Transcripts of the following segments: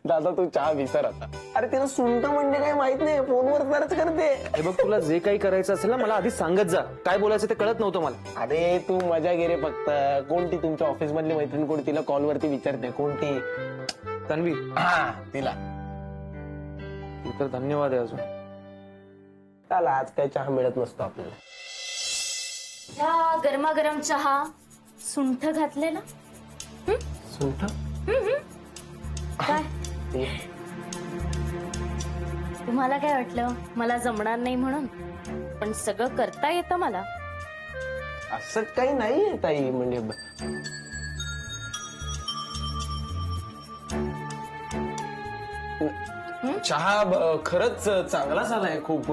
दादा तू चहा विसर आता. अरे तिला सुंठ म्हणजे काय माहित नाही, फोनवर सर्च करते. हे बघ, तुला जे काही करायचं असेल ना मला आधी सांगत जा. काय बोलायचं ते कळत नव्हतं मला. अरे तू मजा घे रे फक्त. कोणती तुमच्या ऑफिस मधली मैत्रीण कोण, तिला कॉलवरती विचारते कोणती? तन्वी. हा तिला. तू तर धन्यवाद आहे अजून. त्याला आज काही चहा मिळत नसतो आपल्याला. ह्या गरमागरम चहा सुंठ घातले ना. सुंठ काय तुम्हाला काय वाटलं मला जमणार नाही म्हणून? पण सगळं करता येतं मला. असं काही नाहीये ताई. म्हणजे चहा खरंच चांगला झालाय खूप.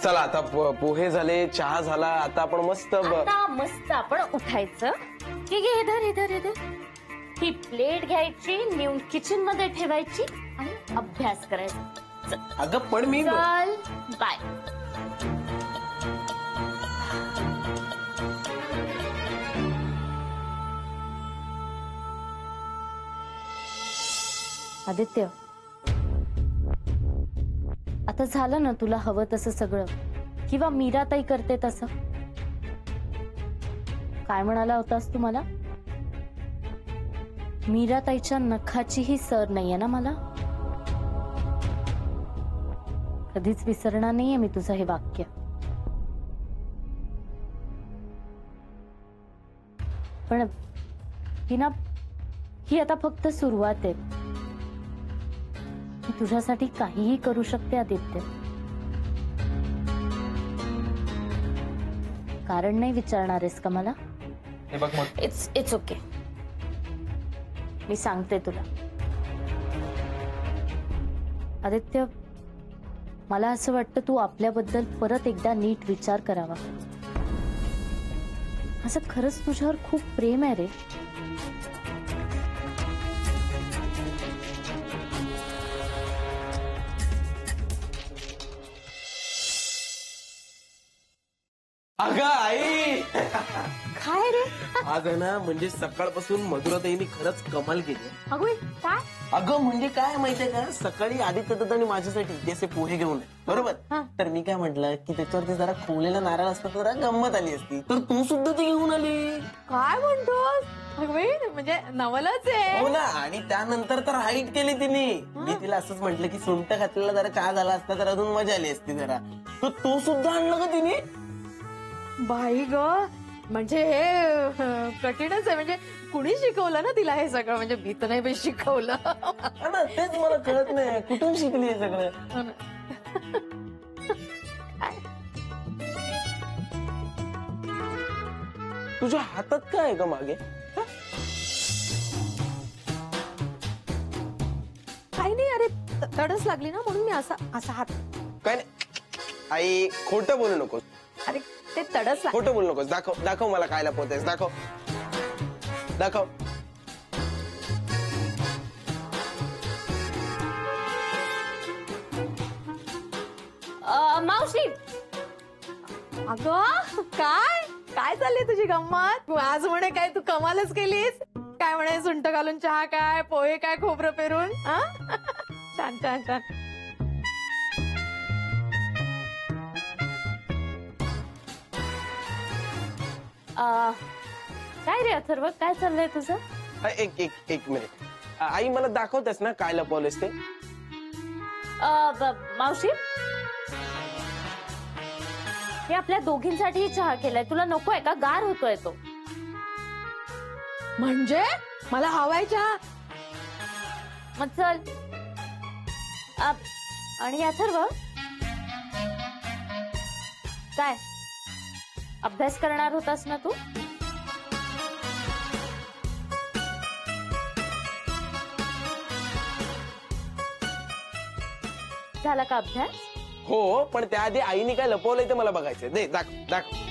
चला आता पोहे झाले, चहा झाला, आता आपण मस्त आपण उठायचं की घे इधर इधर इधर. ही प्लेट घ्यायची, नेऊन किचन मध्ये ठेवायची आणि अभ्यास करायचा. अगं पण मी चल बाय. आदित्य, आता झालं ना तुला हवं तसं सगळं, किंवा मीराताई करते तसं? काय म्हणाला होतास तू मला? मीराताईच्या नखाचीही सर नाहीये ना मला. कधीच विसरणार नाहीये मी तुझं हे वाक्य. पण ही आता फक्त सुरुवात आहे. मी तुझ्यासाठी काहीही करू शकते आदित्य. कारण नाही विचारणार आहेस का मला? हे बघ मग. It's okay. मी सांगते तुला आदित्य, मला असं वाटतं तू आपल्याबद्दल परत एकदा नीट विचार करावा. असं खरंच तुझ्यावर खूप प्रेम आहे रे. अगं आई. काय रे? आज आहे ना, म्हणजे सकाळपासून मधुराताईंनी खरंच कमाल केली. अगं काय? अगं म्हणजे काय माहितीये का, सकाळी आदित्य दादांनी माझ्यासाठी ते असे पोहे घेऊन बरोबर. तर मी काय म्हटलं की त्याच्यावरती जरा खोवलेला नारळ असतं तर जरा गंमत आली असती. तर तू सुद्धा ते घेऊन आली. काय म्हणतोस? म्हणजे नवलच आहे. हो ना. आणि त्यानंतर तर हाईट केली तिने. मी तिला असंच म्हटलं की सुंठ घातलेला जरा चहा झाला असता तर अजून मजा आली असती जरा. तर तू सुद्धा आणलं का तिने? बाई ग, म्हणजे हे कठीणच आहे. म्हणजे कुणी शिकवलं ना तिला हे सगळं? म्हणजे मी तर नाही बाई शिकवलं. तेच मला कळत नाही कुठून शिकली हे सगळं. तुझ्या हातात काय आहे का मागे? काही नाही. अरे तडस लागली ना म्हणून मी असा हात. काय नाही आई, खोटं बोलू नकोस. अरे ते तडस लाग. खोटं बोलू नकोस. दाखव दाखव मला काय लपवतेस. दाखव दाखव. मावशी. अगं काय काय चालली तुझी गंमत? आज म्हणे काय तू कमालच केलीस. काय म्हणे सुंठ घालून चहा काय, पोहे काय खोबरं पेरून. छान छान छान. काय रे अथर्व, काय चाललंय तुझं? एक मिनिट. आई मला दाखवतेस ना काय लपवलेस ते? मावशी, हे आपल्या दोघींसाठी चहा केलाय. तुला नकोय का? गार होतोय तो. म्हणजे मला हवाय चहा. मग चल. आणि अथर्व, काय अभ्यास करणार होतास ना तू? झाला का अभ्यास? हो, पण त्याआधी आईने काय लपवलंय ते मला बघायचंय. दे दाखव दाखव.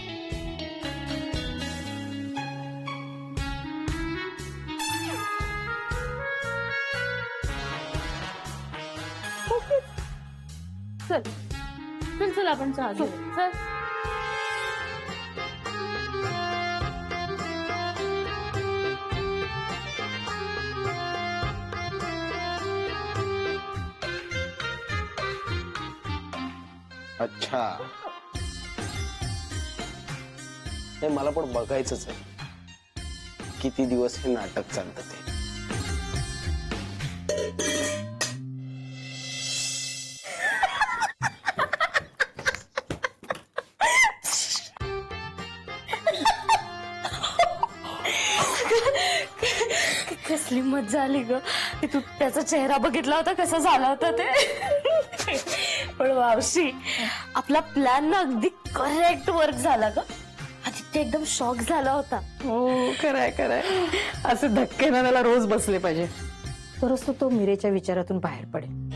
चल चल चल आपण चहा घेऊ. चल. अच्छा, हे मला पण बघायचंच आहे किती दिवस हे नाटक चालतं ते. कसली मज्जा आली ग. की तू त्याचा चेहरा बघितला होता कसा झाला होता ते. पण मावशी आपला प्लॅन ना अगदी करेक्ट वर्क झाला ग. आदित्य एकदम शॉक झाला होता. हो खरंय खरंय. असे धक्के ना त्याला रोज बसले पाहिजे, तरच तो मीरेच्या विचारातून बाहेर पडेल.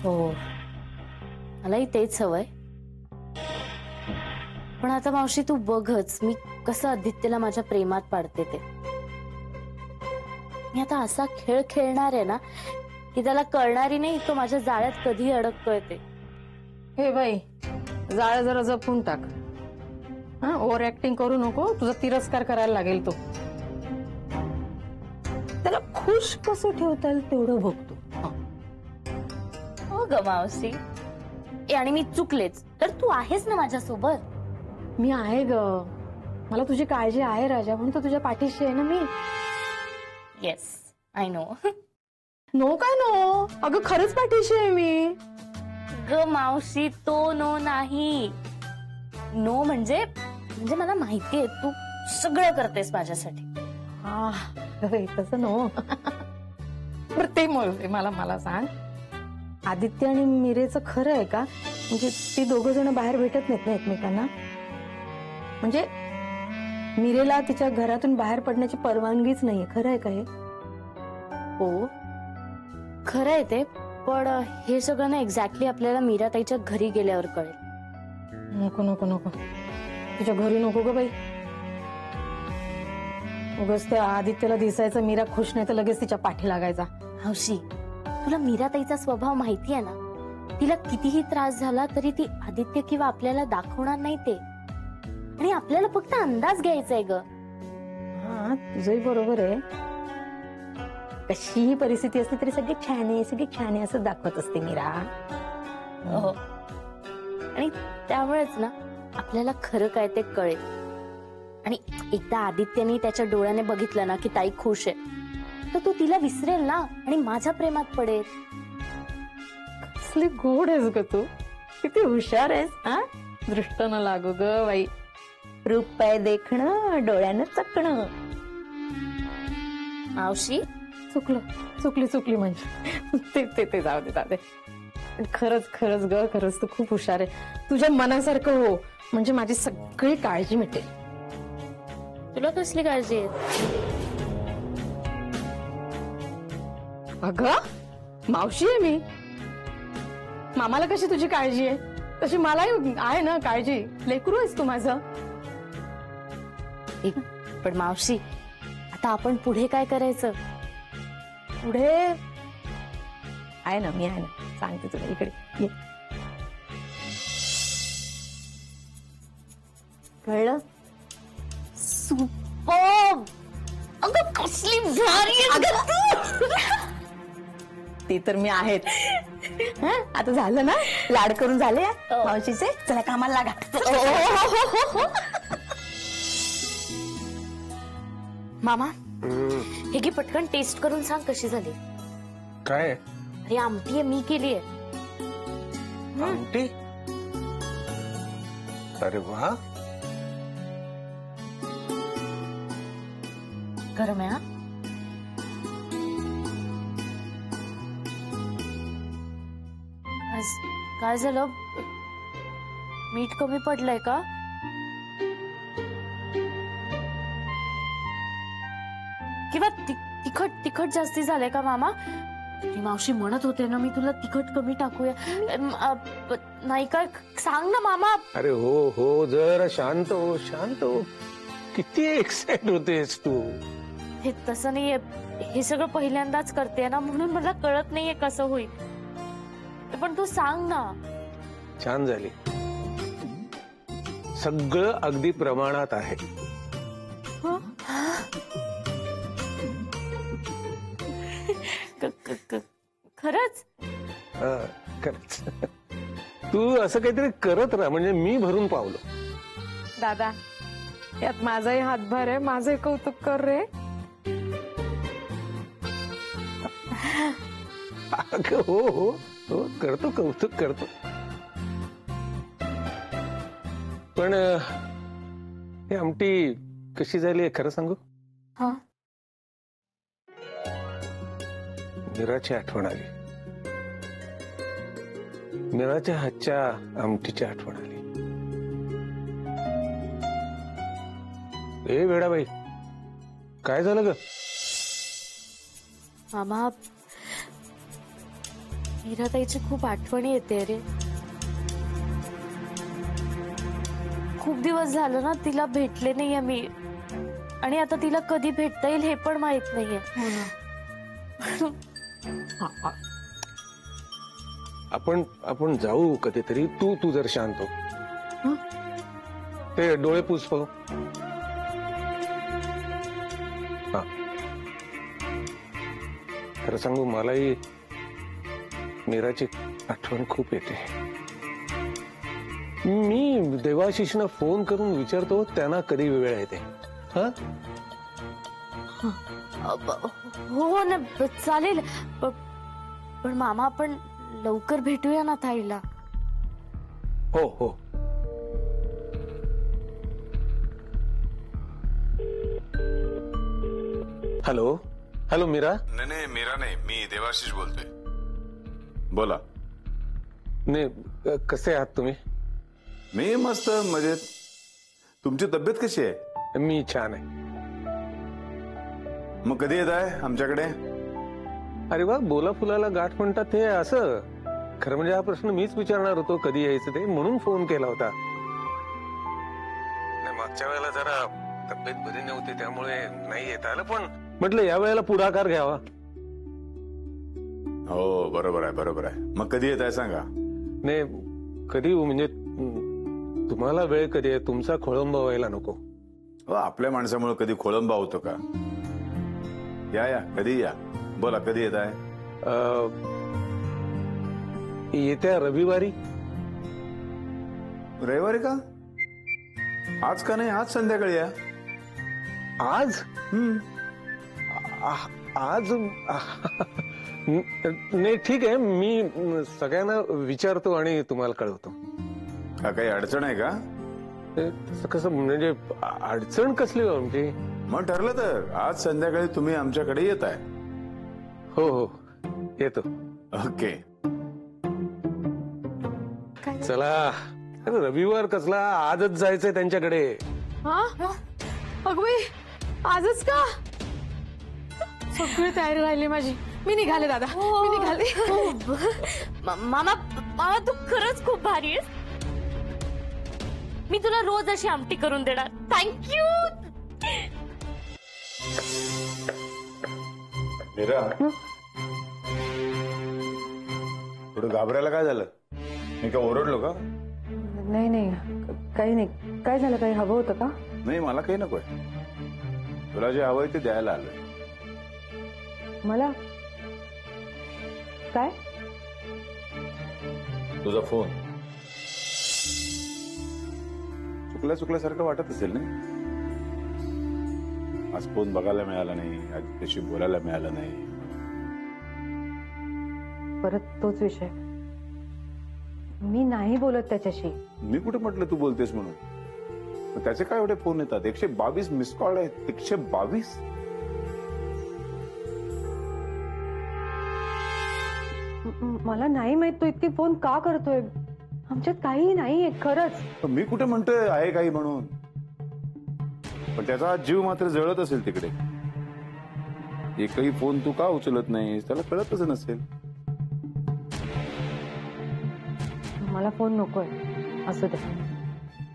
हो मलाही तेच हवंय. पण आता मावशी तू बघच मी कसं आदित्यला माझ्या प्रेमात पाडते ते. मी आता असा खेळ खेळणार आहे ना की त्याला कळणारी नाही तो माझ्या जाळ्यात कधी अडकतोय ते. हे बाई, जाळ जरा जपून टाक. हा, ओव्हर ऍक्टिंग करू नको. तुझा तिरस्कार करायला लागेल तो. त्याला खुश कसं ठेवता येईल तेवढं बघतो. हो ग मावशी. आणि मी चुकलेच तर तू आहेस ना माझ्यासोबत. मी आहे ग, मला तुझी काळजी आहे राजा, म्हणून तर तुझ्या पाठीशी आहे ना मी. Yes I know. नो काय नो, अगं खरंच पाठीशी आहे मी. ग मावशी तो नो नाही. नो म्हणजे मला माहितीये तू सगळं करतेस माझ्यासाठी. हा तसं नो. बरं ते मला सांग, आदित्य आणि मीरेचं खरं आहे का? म्हणजे ती दोघं जण बाहेर भेटत नाहीत ना एकमेकांना. म्हणजे मीरेला तिच्या घरातून बाहेर पडण्याची परवानगीच नाहीये. खरं आहे का हे? हो खरं आहे ते. पण हे सगळं ना एक्झॅक्टली आपल्याला मीराताईच्या घरी गेल्यावर कळेल. नको नको नको, तुझ्या घरी नको ग बाई. उगाच त्या आदित्यला दिसायचं मीरा खुश नाही तर लगेच तिच्या पाठी लागायचा. हौशी तुला मीराताईचा स्वभाव माहिती आहे ना. तिला कितीही त्रास झाला तरी ती आदित्य किंवा आपल्याला दाखवणार नाही ते. आणि आपल्याला फक्त अंदाज घ्यायचा आहे ग. हा तुझंही बरोबर आहे. कशीही परिस्थिती असली तरी सगळी छान आहे असं दाखवत असते मीरा. हो. आणि त्यामुळेच ना आपल्याला खरं काय ते कळेल. आणि एकदा आदित्यने त्याच्या डोळ्याने बघितलं ना की ताई खुश आहे तर तो तिला विसरेल ना आणि माझ्या प्रेमात पडेल. कसली गोड आहेस ग तू, किती हुशार आहेस. हा दृष्ट न लागू ग बाई. रूप पाय देखणं, डोळ्यानं चकणं. मावशी चुकली म्हणजे ते जाऊ दे. पण खरंच ग, खरंच तू खूप हुशार आहे. तुझ्या मनासारखं हो म्हणजे माझी सगळी काळजी मिटेल. तुला कसली काळजी आहे? अगं मावशी आहे मी. मामाला कशी तुझी काळजी आहे तशी मलाही आहे ना काळजी. लेकरू आहेस तू माझं. पण मावशी आता आपण पुढे काय करायचं? पुढे आहे ना, मी आहे ना, सांगते तुला. इकडे ये. कळलं? सुपर्ब. अगं कसली भारी आहे तू. ती तर मी आहेच. हं? आता झालं ना, लाड करून झाले मावशीचे. चला कामाला लागा. मामा हे घे पटकन टेस्ट करून सांग कशी झाली. काय अरे आमटी आहे मी केली आहे. आमटी? अरे वा, गरम आहे. हा काय झालं? मीठ कमी पडलंय का? किंवा तिखट जास्ती झालंय का मामा? ती मावशी म्हणत होते ना मी तुला तिखट कमी टाकूया. नाही काय सांग ना मामा. अरे हो जरा शांत हो. किती एक्साइट होतेस तू. हे तसं नाहीये. हे सगळं पहिल्यांदाच करते ना म्हणून मला कळत नाहीये कसं होईल. पण तू सांग ना. छान झाली. सगळं अगदी प्रमाणात आहे. खरंच? खरंच. तू असं काहीतरी करत राहा म्हणजे मी भरून पावलो. दादा यात माझाही हातभार आहे, माझंही कौतुक कर रे. अगं, हो हो हो करतो, कौतुक करतो. पण ही आमटी कशी झाली खरं सांगू? हा. मीराची आठवण आली. मीराच्या हातच्या आमटीची आठवण आली. ए वेडाबाई, काय झालं ग? मामा, मीराताईची खूप आठवणी येते रे. खूप दिवस झालं ना तिला भेटले नाहीये मी, आणि आता तिला कधी भेटता येईल हे पण माहित नाहीये. आपण जाऊ कधीतरी. तू जर शांत हो. ते डोळे पुस पाहू. हा, खरं सांगू मलाही मीराची आठवण खूप येते. मी देवाशिषना फोन करून विचारतो त्यांना कधी वेळ येते. हा, हो ना, चालेल. पण मामा, आपण लवकर भेटूया ना ताईला. हो हो. Hello hello Meera. नाही मीरा नाही, मी देवाशिष बोलतोय. बोला. नाही, कसे आहात तुम्ही? मी मस्त मजेत. तुमची तब्येत कशी आहे? मी छान आहे. मग कधी येत आहे आमच्याकडे? अरे वा, बोला फुलाला गाठ म्हणतात हे असं. खरं म्हणजे हा प्रश्न मीच विचारणार होतो कधी यायचं ते, म्हणून फोन केला होता. मागच्या वेळेला जरा तब्येत बरी नव्हती त्यामुळे नाही येता आलं, पण म्हटलं या वेळेला पुढाकार घ्यावा. हो बरोबर आहे बरोबर आहे. मग कधी येत आहे सांगा. नाही, कधी म्हणजे तुम्हाला वेळ कधी आहे? तुमचा खोळंबा व्हायला नको. आपल्या माणसामुळे कधी खोळंबा होतो का? या कधी या. बोला कधी येत आहे? येत्या रविवारी. रविवारी का? आज का नाही? आज संध्याकाळी या. आज? आज नाही, ठीक आहे. मी सगळ्यांना विचारतो आणि तुम्हाला कळवतो. का काही अडचण आहे का? तसं कसं म्हणजे अडचण कसली हो आमची? मग ठरलं तर आज संध्याकाळी तुम्ही आमच्याकडे येत आहे. हो हो, येतो. ओके. चला. अरे रविवार कसला, आजच जायचंय त्यांच्याकडे. अगं आजच का? सगळी तयारी राहिली माझी. मी निघाले दादा, मी निघाले. मामा, तू खरंच खूप भारी आहेस. मी तुला रोज अशी आमटी करून देणार. थँक्यू. मीरा, थोडं घाबरायला काय झालं? मी काय ओरडलो का? नाही नाही, काही नाही. काय झालं? काही हवं होतं का? नाही, मला काही नकोय. तुला जे हवंय ते द्यायला आलोय. मला काय? तुझा फोन. चुकल्यासारखं वाटत असेल ना? आज फोन बघायला मिळाला नाही, आज त्याशी बोलायला मिळालं नाही. परत तोच विषय. मी नाही बोलत त्याच्याशी. मी कुठे म्हटलं तू बोलतेस म्हणून? मग त्याचे काय एवढे फोन येतात? 122 मिस कॉल आहेत. 122. मला नाही माहित तो इतके फोन का करतोय. आमच्यात काही नाहीये खरंच. मी कुठे म्हणतोय आहे काही म्हणून? पण त्याचा जीव मात्र जळत असेल तिकडे. एकही फोन तू का उचलत नाहीस त्याला कळतच नसेल. मला फोन नकोय. असू दे.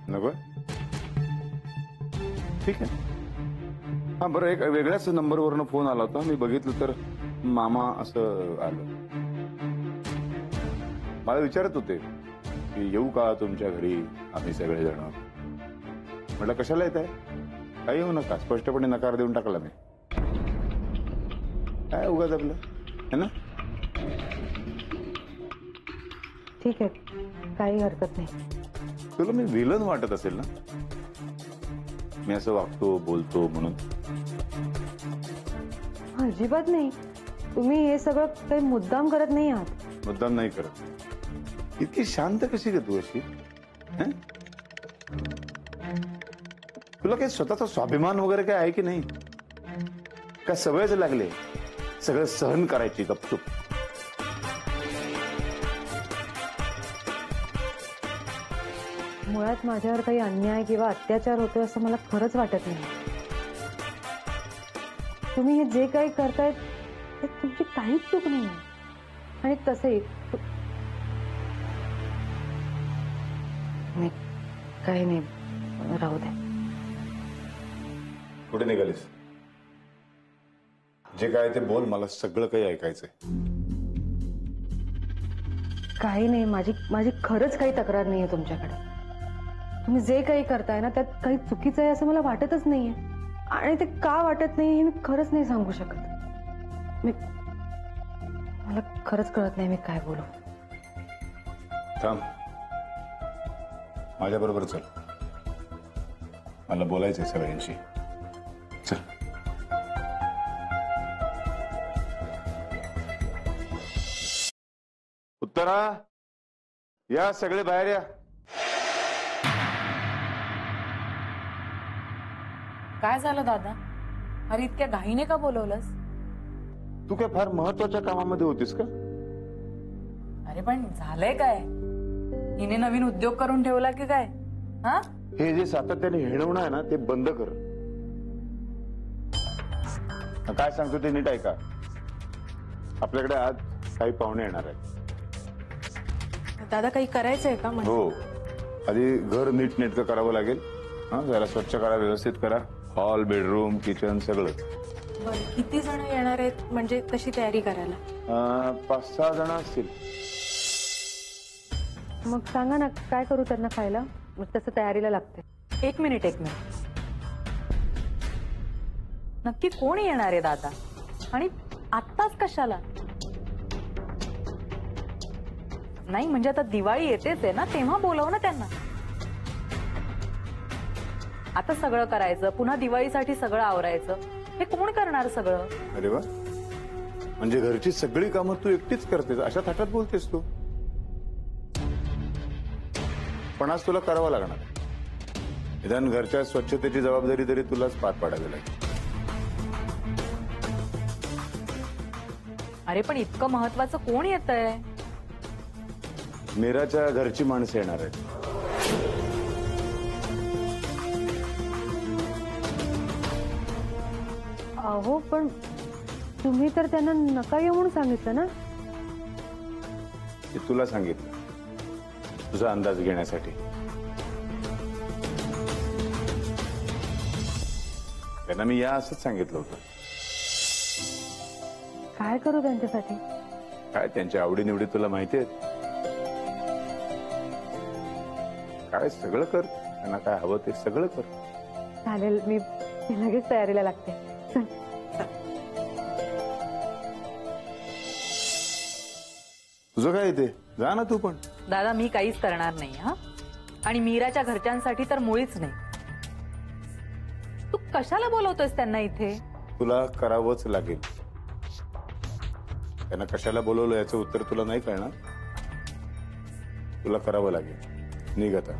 नको? ठीक आहे. हा बरं, एक वेगळ्याच नंबरवरनं फोन आला होता. मी बघितलं तर मामा असं आलं. मला विचारत होते की येऊ का तुमच्या घरी आम्ही सगळेजण. म्हटलं कशाला येत आहे? काही येऊ नका. स्पष्टपणे नकार देऊन टाकला मी. काय उगाच आपलं है ना. ठीक आहे, काही हरकत नाही. तुला मी विलन वाटत असेल ना, मी असं वागतो बोलतो म्हणून? अजिबात नाही. तुम्ही हे सगळं काही मुद्दाम करत नाही आहात. मुद्दाम नाही करत. इतकी शांत कशी ग तू अशी? हं? तुला काही स्वतःचा स्वाभिमान वगैरे काय आहे की नाही? काय सवयच लागले सगळं सहन करायची गपचूप? मुळात माझ्यावर काही अन्याय किंवा अत्याचार होतोय असं मला खरंच वाटत नाही. तुम्ही हे जे काही करतायत ते तुमची काहीच चूक नाही. आणि तसंही नाही, काही नाही, राहू दे. कुठे निघालीस? जे काय ते बोल, मला सगळं काही ऐकायचंय. काही नाही, माझी खरंच काही तक्रार नाहीये तुमच्याकडे. तुम्ही जे काही करताय ना त्यात काही चुकीचं आहे असं मला वाटतच नाहीये. आणि ते का वाटत नाही हे मी खरंच नाही सांगू शकत. मला खरंच कळत नाही मी काय बोलू. थांब, माझ्या बरोबर चल, मला बोलायचंय सगळ्यांशी. चल. उत्तरा, या सगळे बाहेर या. काय झालं दादा? अरे इतक्या घाईने का बोलवलंस? तू काय फार महत्वाच्या कामामध्ये होतीस का? अरे पण झालंय काय? हिने नवीन उद्योग करून ठेवला की काय? हा? हे जे सातत्याने हिणवणं आहे ना ते बंद कर. काय सांगतो ते नीट ऐका. आपल्याकडे आज काही पाहुणे येणार आहेत. दादा काही करायचंय का? हो, आधी घर नीट नेटकं करावं लागेल. हा, जरा स्वच्छ करा, व्यवस्थित करा. हॉल, बेडरूम, किचन सगळं. बरं, किती जण येणार आहेत म्हणजे तशी तयारी करायला? 5-6 जण असतील. मग सांगा ना काय करू त्यांना खायला, मग तसं तयारीला लागते. एक मिनिट. नक्की कोण येणार आहे दादा? आणि आत्ताच कशाला? नाही म्हणजे आता दिवाळी येतेच आहे ना, तेव्हा बोलव ना त्यांना. आता सगळं करायचं, पुन्हा दिवाळीसाठी सगळं आवरायचं, हे कोण करणार सगळं? अरे वा, म्हणजे घरची सगळी कामं तू एकटीच करतेस, अशा थाटात बोलतेस तू. पण आज तुला करावं लागणार. निदान घरच्या स्वच्छतेची जबाबदारी तरी तुलाच पार पाडावी लागेल. अरे पण इतकं महत्वाचं कोण येतंय? मीराच्या घरची माणसं येणार आहेत. अहो पण तुम्ही तर त्यांना नका येऊ म्हणून सांगितलं ना. ते तुला सांगितलं तुझा अंदाज घेण्यासाठी. त्यांना मी या असंच सांगितलं होतं. काय करू त्यांच्यासाठी? काय त्यांच्या आवडीनिवडी तुला माहिती आहेत. काय सगळं कर, त्यांना काय हवं ते सगळं कर. चालेल, मी लगेच तयारीला लागते. चल. तुझं काय येते, जा ना तू पण. दादा मी काहीच करणार नाही हा. आणि मीराच्या घरच्यांसाठी तर मुळीच नाही. तू कशाला बोलवतोयस त्यांना इथे? तुला करावंच लागेल. त्यांना कशाला बोलवलं याचं उत्तर तुला नाही कळणार. तुला करावं लागेल. निघ आता.